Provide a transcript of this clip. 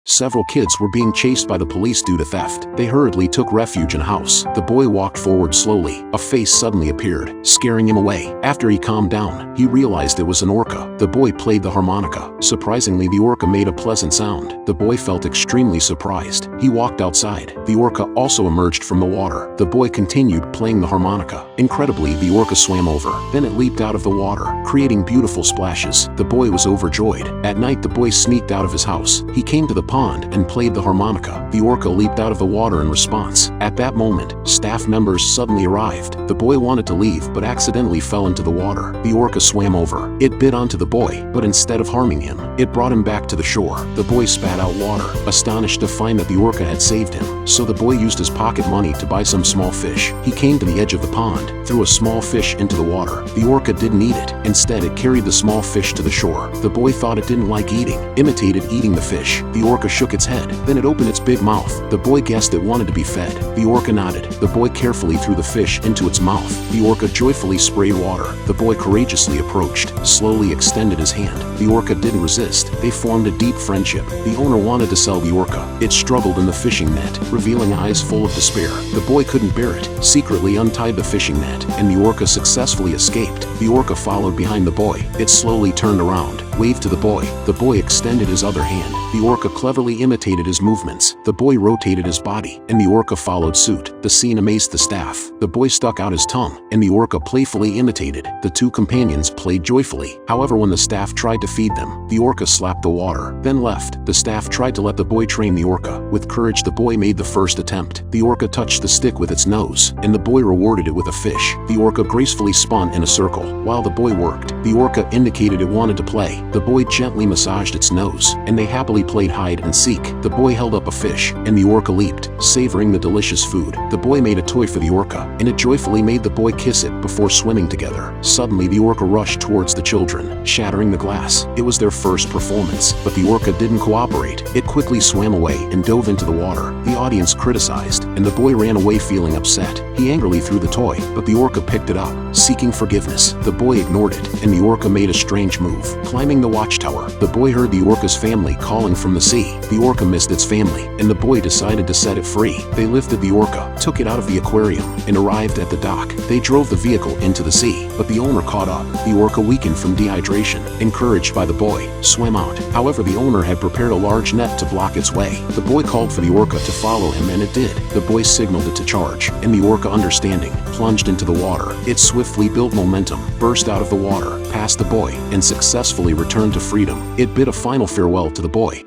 Several kids were being chased by the police due to theft. They hurriedly took refuge in a house. The boy walked forward slowly. A face suddenly appeared, scaring him away. After he calmed down, he realized it was an orca. The boy played the harmonica. Surprisingly, the orca made a pleasant sound. The boy felt extremely surprised. He walked outside. The orca also emerged from the water. The boy continued playing the harmonica. Incredibly, the orca swam over. Then it leaped out of the water, creating beautiful splashes. The boy was overjoyed. At night, the boy sneaked out of his house. He came to the pond and played the harmonica. The orca leaped out of the water in response. At that moment, staff members suddenly arrived. The boy wanted to leave but accidentally fell into the water. The orca swam over. It bit onto the boy, but instead of harming him, it brought him back to the shore. The boy spat out water, astonished to find that the orca had saved him. So the boy used his pocket money to buy some small fish. He came to the edge of the pond, threw a small fish into the water. The orca didn't eat it. Instead, it carried the small fish to the shore. The boy thought it didn't like eating, imitated eating the fish. The orca shook its head, then it opened its big mouth. The boy guessed it wanted to be fed. The orca nodded. The boy carefully threw the fish into its mouth. The orca joyfully sprayed water. The boy courageously approached, slowly extended his hand. The orca didn't resist. They formed a deep friendship. The owner wanted to sell the orca. It struggled in the fishing net, revealing eyes full of despair. The boy couldn't bear it, secretly untied the fishing net, and the orca successfully escaped. The orca followed behind the boy. It slowly turned around, waved to the boy. The boy extended his other hand. The orca cleverly imitated his movements. The boy rotated his body, and the orca followed suit. The scene amazed the staff. The boy stuck out his tongue, and the orca playfully imitated. The two companions played joyfully. However, when the staff tried to feed them, the orca slapped the water, then left. The staff tried to let the boy train the orca. With courage, the boy made the first attempt. The orca touched the stick with its nose, and the boy rewarded it with a fish. The orca gracefully spun in a circle. While the boy worked, the orca indicated it wanted to play. The boy gently massaged its nose, and they happily played hide and seek. The boy held up a fish, and the orca leaped, savoring the delicious food. The boy made a toy for the orca, and it joyfully made the boy kiss it before swimming together. Suddenly, the orca rushed towards the children, shattering the glass. It was their first performance, but the orca didn't cooperate. It quickly swam away and dove into the water. The audience criticized, and the boy ran away feeling upset. He angrily threw the toy, but the orca picked it up, seeking forgiveness. The boy ignored it, and the orca made a strange move, climbing the watchtower. The boy heard the orca's family calling from the sea. The orca missed its family, and the boy decided to set it free. They lifted the orca, took it out of the aquarium, and arrived at the dock. They drove the vehicle into the sea, but the owner caught up. The orca, weakened from dehydration, encouraged by the boy, swam out. However, the owner had prepared a large net to block its way. The boy called for the orca to follow him, and it did. The boy signaled it to charge, and the orca, understanding, plunged into the water. It swiftly built momentum, burst out of the water, past the boy, and successfully returned to freedom. It bid a final farewell to the boy.